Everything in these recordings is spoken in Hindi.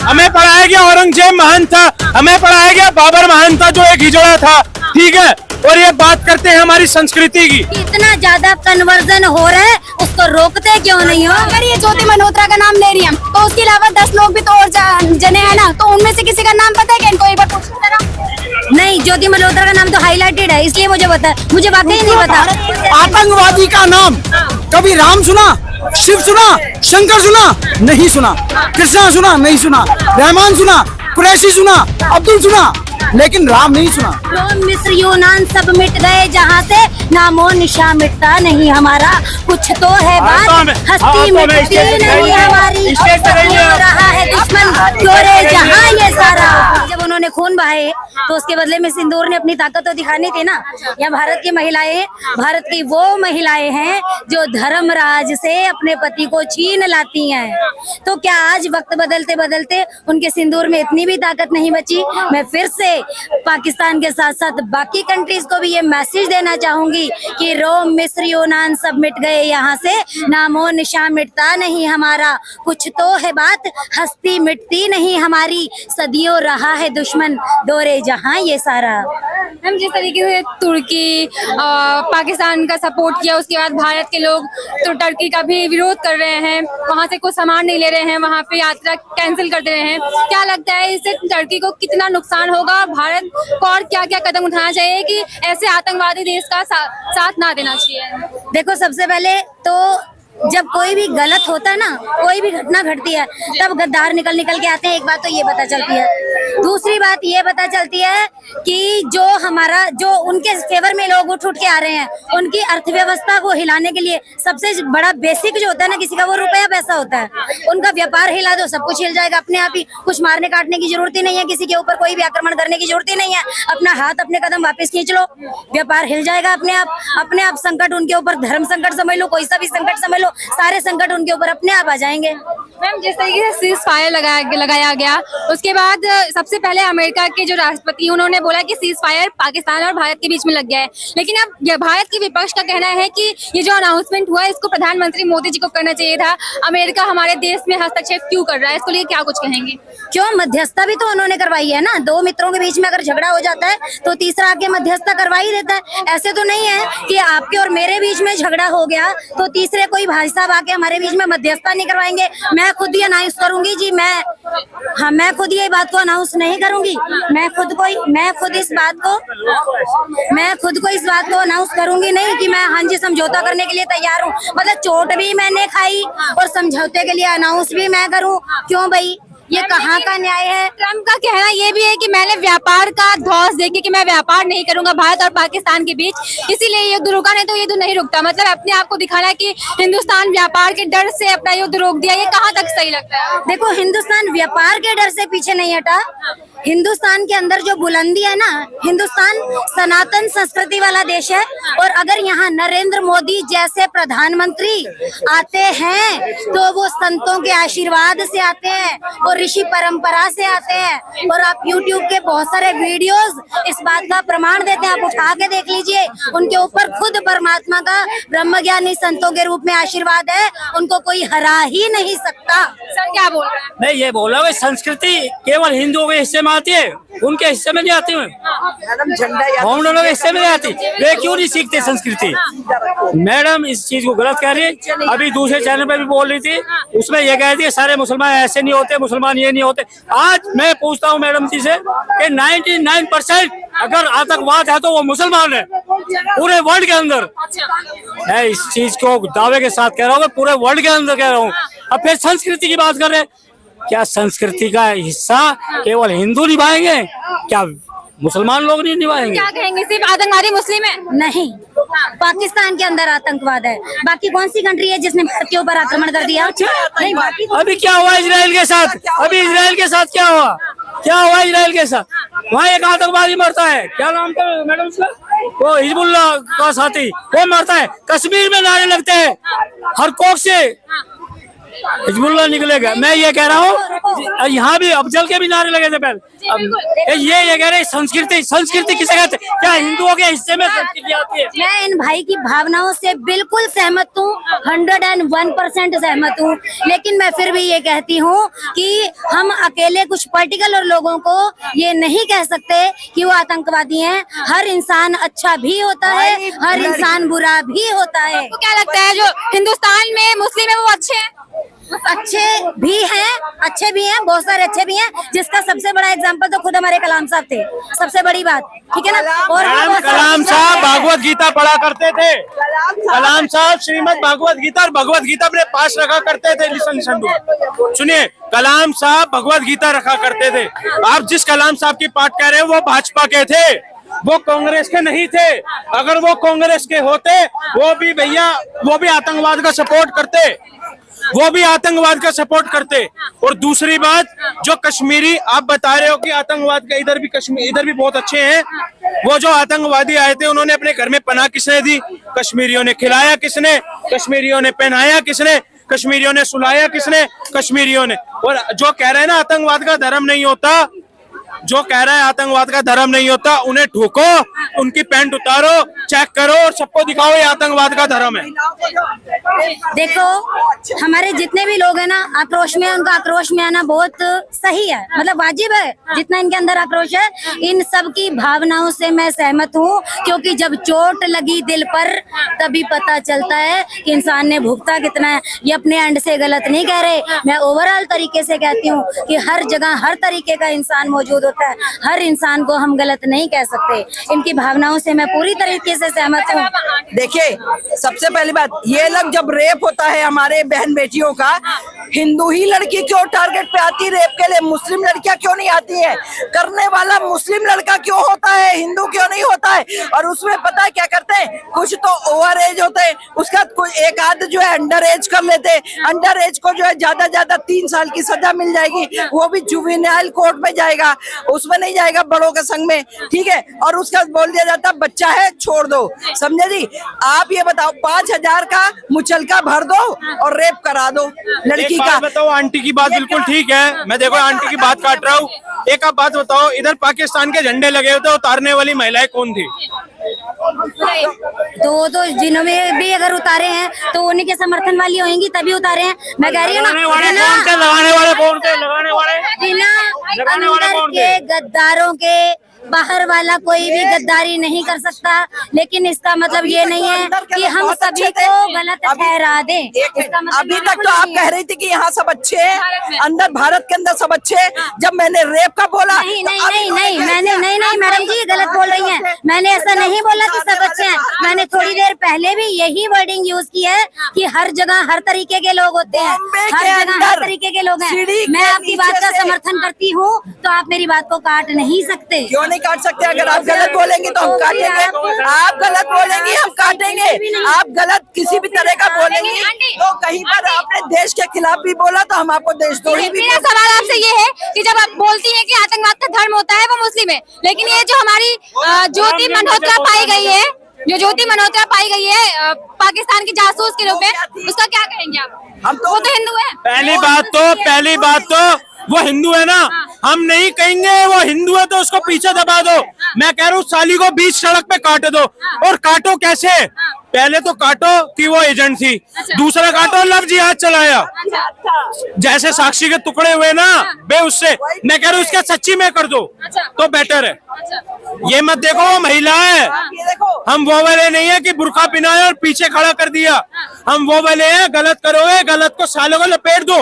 हमें पढ़ाया गया औरंगजेब महान था, हमें पढ़ाया गया बाबर महान था जो एक हिजड़ा था, ठीक है। और ये बात करते हैं हमारी संस्कृति की। इतना ज्यादा कन्वर्जन हो रहा है, उसको रोकते क्यों नहीं हो? अगर ये ज्योति मल्होत्रा का नाम ले रही है तो उसके अलावा 10 लोग भी तो और जने हैं ना, तो उनमें से किसी का नाम पता है क्या इनको? एक बार पूछ जरा। नहीं, ज्योति मल्होत्रा का नाम तो हाईलाइटेड है, इसलिए मुझे पता है, मुझे वाकई नहीं पता। आतंकवादी का नाम कभी राम सुना, शिव सुना, शंकर सुना, नहीं सुना, कृष्णा सुना, नहीं सुना, रहमान सुना, कुरैशी सुना, अब्दुल सुना, लेकिन राम नहीं सुना। रोम मिस्र यूनान सब मिट गए जहाँ से, नामो निशा मिटता नहीं हमारा, कुछ तो है बात, हस्ती मिटती नहीं हमारी, हो रहा है दुश्मन चोरे जहाँ ये सारा। जब उन्होंने खून बहाए तो उसके बदले में सिंदूर ने अपनी ताकत तो दिखानी थी ना। या भारत की महिलाएं, भारत की वो महिलाएं हैं जो धर्मराज से अपने पति को छीन लाती हैं। तो क्या आज वक्त बदलते बदलते उनके सिंदूर में इतनी भी ताकत नहीं बची? मैं फिर से पाकिस्तान के साथ साथ बाकी कंट्रीज को भी ये मैसेज देना चाहूंगी कि रोम मिस्र यूनान सब मिट गए यहाँ से, नामो निशा मिटता नहीं हमारा, कुछ तो है बात, हस्ती मिटती नहीं हमारी, सदियों रहा है दुश्मन दौरे जहाँ ये सारा। हम जिस तरीके से तुर्की पाकिस्तान का सपोर्ट किया, उसके बाद भारत के लोग तो टर्की का भी विरोध कर रहे हैं, वहाँ से कुछ सामान नहीं ले रहे हैं, वहाँ पे यात्रा कैंसिल कर दे रहे हैं। क्या लगता है इससे टर्की को कितना नुकसान होगा? भारत को और क्या क्या कदम उठाना चाहिए कि ऐसे आतंकवादी देश का साथ ना देना चाहिए? देखो, सबसे पहले तो जब कोई भी गलत होता है ना, कोई भी घटना घटती है, तब गद्दार निकल के आते हैं। एक बात तो ये पता चलती है। दूसरी बात ये पता चलती है कि जो उनके फेवर में लोग उठ के आ रहे हैं, उनकी अर्थव्यवस्था को हिलाने के लिए सबसे बड़ा बेसिक जो होता है ना किसी का, वो रुपया पैसा होता है। उनका व्यापार हिला दो, सब कुछ हिल जाएगा अपने आप ही। कुछ मारने काटने की जरूरत ही नहीं है, किसी के ऊपर कोई भी आक्रमण करने की जरूरत ही नहीं है। अपना हाथ, अपने कदम वापस खींच लो, व्यापार हिल जाएगा अपने आप। अपने आप संकट उनके ऊपर, धर्म संकट समझ लो, कोई सा भी संकट समझ लो, सारे संकट उनके ऊपर अपने आप आ जाएंगे। मैम, जिस तरीके से सीज फायर लगाया गया, उसके बाद सबसे पहले अमेरिका के जो राष्ट्रपति, उन्होंने बोला कि सीज फायर पाकिस्तान और भारत के बीच में लग गया है। लेकिन अब भारत के विपक्ष का कहना है कि ये जो अनाउंसमेंट हुआ है, इसको प्रधानमंत्री मोदी जी को करना चाहिए था। अमेरिका हमारे देश में हस्तक्षेप क्यों कर रहा है? इसको लिए क्या कुछ कहेंगे? क्यों, मध्यस्थता भी तो उन्होंने करवाई है ना। दो मित्रों के बीच में अगर झगड़ा हो जाता है तो तीसरा आके मध्यस्थता करवा ही देता है। ऐसे तो नहीं है कि आपके और मेरे बीच में झगड़ा हो गया तो तीसरे कोई भाई साहब आके हमारे बीच में मध्यस्थता नहीं करवाएंगे। मैं खुद ही अनाउंस करूंगी जी, मैं खुद ये बात को अनाउंस नहीं करूंगी। मैं खुद को इस बात को अनाउंस करूंगी नहीं कि मैं हाँ जी समझौता करने के लिए तैयार हूँ। मतलब चोट भी मैंने खाई और समझौते के लिए अनाउंस भी मैं करूँ? क्यों भाई, ये कहाँ का न्याय है? ट्रम्प का कहना ये भी है कि मैंने व्यापार का धौंस देके कि मैं व्यापार नहीं करूंगा भारत और पाकिस्तान के बीच, इसीलिए युद्ध रुका, नहीं तो युद्ध नहीं रुकता। मतलब अपने आप को दिखाना है कि हिंदुस्तान व्यापार के डर से अपना युद्ध रोक दिया। ये कहाँ तक सही लगता है? देखो, हिंदुस्तान व्यापार के डर से पीछे नहीं हटा। हिंदुस्तान के अंदर जो बुलंदी है ना, हिंदुस्तान सनातन संस्कृति वाला देश है। और अगर यहाँ नरेंद्र मोदी जैसे प्रधानमंत्री आते हैं तो वो संतों के आशीर्वाद से आते हैं और ऋषि परंपरा से आते हैं। और आप YouTube के बहुत सारे वीडियोस इस बात का प्रमाण देते हैं, आप उठा के देख लीजिए। उनके ऊपर खुद परमात्मा का ब्रह्मज्ञानी संतों के रूप में आशीर्वाद है, उनको कोई हरा ही नहीं सकता। सर क्या बोल रहे हैं? मैं ये बोल रहा हूँ, संस्कृति केवल हिंदुओं के हिस्से में आती है, उनके हिस्से में नहीं आती है। हम लोगों के हिस्से में नहीं आती। वे क्यों नहीं सीखते संस्कृति? मैडम इस चीज को गलत कह रही है। अभी दूसरे चैनल पे भी बोल रही थी, उसमें ये कह रही है सारे मुसलमान ऐसे नहीं होते, मुसलमान ये नहीं होते। आज मैं पूछता हूँ मैडम जी से कि 99% अगर आतंकवाद है तो वो मुसलमान है पूरे वर्ल्ड के अंदर। मैं इस चीज को दावे के साथ कह रहा हूँ, पूरे वर्ल्ड के अंदर कह रहा हूँ। अब फिर संस्कृति की बात कर रहे हैं, क्या संस्कृति का हिस्सा केवल हिंदू निभाएंगे? क्या मुसलमान लोग नहीं निभाएंगे? क्या कहेंगे, सिर्फ आतंकवादी मुस्लिम है? नहीं, पाकिस्तान के अंदर आतंकवाद है। बाकी कौन सी कंट्री है जिसने भारत के ऊपर आक्रमण कर दिया? नहीं, बाकी अभी क्या हुआ इजराइल के साथ? अभी इजराइल के साथ क्या हुआ इजराइल के साथ? वहाँ एक आतंकवादी मरता है, क्या नाम था मैडम उसका, वो हिजबुल्लाह का साथी, वो मरता है। कश्मीर में नारे लगते हैं हर कोख से हिजबुल्लाह निकलेगा। मैं ये कह रहा हूँ यहाँ भी अफजल के भी नारे लगे थे पहले। अब ये कह रहे संस्कृति किसे कहते हैं? क्या हिंदुओं के हिस्से में संस्कृति आती है? मैं इन भाई की भावनाओं से बिल्कुल सहमत हूँ, 101% सहमत हूँ। लेकिन मैं फिर भी ये कहती हूँ कि हम अकेले कुछ पर्टिकुलर लोगों को ये नहीं कह सकते कि वो आतंकवादी हैं। हर इंसान अच्छा भी होता है, हर इंसान बुरा भी होता है। आपको क्या लगता है जो हिंदुस्तान में मुस्लिम है वो अच्छे हैं? अच्छे भी हैं, बहुत सारे अच्छे भी हैं, जिसका सबसे बड़ा एग्जांपल तो खुद हमारे कलाम साहब थे। सबसे बड़ी बात, ठीक है ना। और कलाम साहब भागवत गीता पढ़ा करते थे। कलाम साहब श्रीमद् भागवत गीता और भगवत गीता अपने पास रखा करते थे। सुनिए, कलाम साहब भगवत गीता रखा करते थे। आप जिस कलाम साहब की बात कह रहे हैं वो भाजपा के थे, वो कांग्रेस के नहीं थे। अगर वो कांग्रेस के होते वो भी आतंकवाद का सपोर्ट करते, और दूसरी बात, जो कश्मीरी आप बता रहे हो कि आतंकवाद का इधर भी बहुत अच्छे हैं। वो जो आतंकवादी आए थे उन्होंने अपने घर में पनाह किसने दी? कश्मीरियों ने। खिलाया किसने? कश्मीरियों ने। पहनाया किसने? कश्मीरियों ने। सुलाया किसने? कश्मीरियों ने। और जो कह रहे हैं ना आतंकवाद का धर्म नहीं होता, उन्हें ठोको, उनकी पैंट उतारो, चेक करो और सबको दिखाओ ये आतंकवाद का धर्म है। देखो, हमारे जितने भी लोग हैं ना आक्रोश में, उनका आक्रोश में आना बहुत सही है, मतलब वाजिब है। जितना इनके अंदर आक्रोश है, इन सब की भावनाओं से मैं सहमत हूँ, क्योंकि जब चोट लगी दिल पर तभी पता चलता है कि इंसान ने भुगता कितना है। ये अपने एंड से गलत नहीं कह रहे, मैं ओवरऑल तरीके से कहती हूँ कि हर जगह हर तरीके का इंसान मौजूद होता है, हर इंसान को हम गलत नहीं कह सकते। इनकी भावनाओं से मैं पूरी तरीके से सहमत हूँ। देखिए, सबसे पहली बात, ये लोग जब रेप होता है हमारे बहन बेटियों का, हिंदू ही लड़की क्यों टारगेट पे आती है रेप के लिए? मुस्लिम लड़कियां क्यों नहीं आती है? करने वाला मुस्लिम लड़का क्यों होता है, हिंदू क्यों नहीं होता है? और उसमें पता है क्या करते हैं? कुछ तो ओवर एज होते हैं, उसका कोई एक आध जो है अंडर एज कर लेते हैं। अंडर एज को जो है ज्यादा 3 साल की सजा मिल जाएगी, वो भी जुवेनाइल कोर्ट में जाएगा, उसमें नहीं जाएगा बड़ों के संग में, ठीक है। और उसका बोल दिया जाता बच्चा है छोड़ दो, समझे जी। आप ये बताओ, 5,000 का मुचलका भर दो और रेप करा दो लड़की का। बताओ, आंटी की बात बिल्कुल ठीक है, मैं देखो आंटी की बात काट रहा हूँ। एक आप बात बताओ, इधर पाकिस्तान के झंडे लगे होते, उतारने वाली महिलाएं कौन थी? तो जिन्होंने भी अगर उतारे हैं तो उन्हीं के समर्थन वाली होंगी, तभी उतारे हैं। मैं कह रही हूँ ना, लगाने वाले कौन थे? बिना अंदर के गद्दारों के बाहर वाला कोई भी गद्दारी नहीं कर सकता। लेकिन इसका मतलब ये नहीं है कि हम सभी को गलत ठहरा दें। मतलब अभी तक तो आप कह रही थी कि यहाँ सब अच्छे हैं, अंदर भारत के अंदर सब अच्छे हैं। जब मैंने रेप का बोला, नहीं मैडम जी गलत बोल रही हैं। मैंने ऐसा नहीं बोला कि सब अच्छे हैं। मैंने थोड़ी देर पहले भी यही वर्डिंग यूज की है कि हर जगह हर तरीके के लोग होते हैं, हर जगह हर तरीके के लोग हैं। मैं आपकी बात का समर्थन करती हूँ, तो आप मेरी बात को काट नहीं सकते। क्यों नहीं काट सकते? अगर आप गलत बोलेंगे तो हम काटेंगे, आप गलत बोलेंगे हम काटेंगे। आप गलत किसी भी तरह का बोलेंगे तो कहीं पर आपने देश के खिलाफ भी बोला तो हम आपको देशद्रोही भी। मेरा सवाल आपसे ये है कि जब आप बोलती हैं कि आतंकवाद का धर्म होता है वो मुस्लिम है, लेकिन ये जो हमारी ज्योति मल्होत्रा पाई गई है पाकिस्तान की जासूस के रूप में, उसका क्या कहेंगे आप? वो तो हिंदू है। पहली बात तो वो हिंदू है ना, हम नहीं कहेंगे वो हिंदू है तो उसको पीछे दबा दो। मैं कह रहा हूँ साली को बीच सड़क पे काट दो। और काटो कैसे? पहले तो काटो कि वो एजेंट थी, दूसरा काटो लव जिहाद चलाया, जैसे साक्षी के टुकड़े हुए ना बे उससे। मैं कह रहा हूँ उसके सच्ची में कर दो तो बेटर है। ये मत देखो वो महिला है, हम वो वाले नहीं है कि बुर्का पहनाया और पीछे खड़ा कर दिया। हम वो वाले हैं, गलत करोगे गलत को सालों को लपेट दो।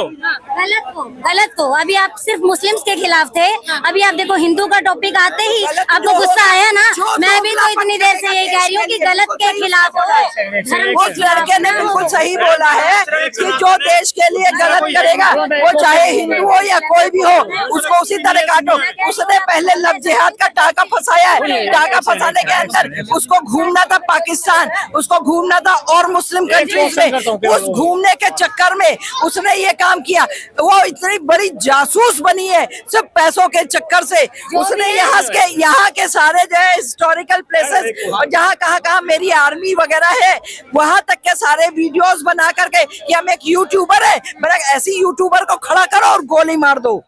गलत को अभी आप सिर्फ मुस्लिम्स के खिलाफ थे, अभी आप देखो हिंदू का टॉपिक आते ही आपको गुस्सा आया ना। मैं भी तो इतनी देर से यही कह रही हूँ कि गलत के खिलाफ हो। उस लड़के ने बिल्कुल सही बोला है कि जो देश के लिए गलत करेगा, वो चाहे हिंदू हो या कोई भी हो, उसको उसी तरह काटो। उसने पहले लव जिहाद का टाका फंसाया है। टाका फंसाने के अंदर उसको घूमना था पाकिस्तान, उसको घूमना था और मुस्लिम कंट्रीज में। उस घूमने के चक्कर में उसने ये काम किया। वो इतनी बड़ी जासूस बनी है सिर्फ पैसों के चक्कर से। उसने यहाँ के सारे जो है हिस्टोरिकल प्लेसेस और जहाँ कहाँ मेरी आर्मी वगैरह है, वहां तक के सारे वीडियोस बना करके कि हम एक यूट्यूबर है, मेरा ऐसी यूट्यूबर को खड़ा करो और गोली मार दो।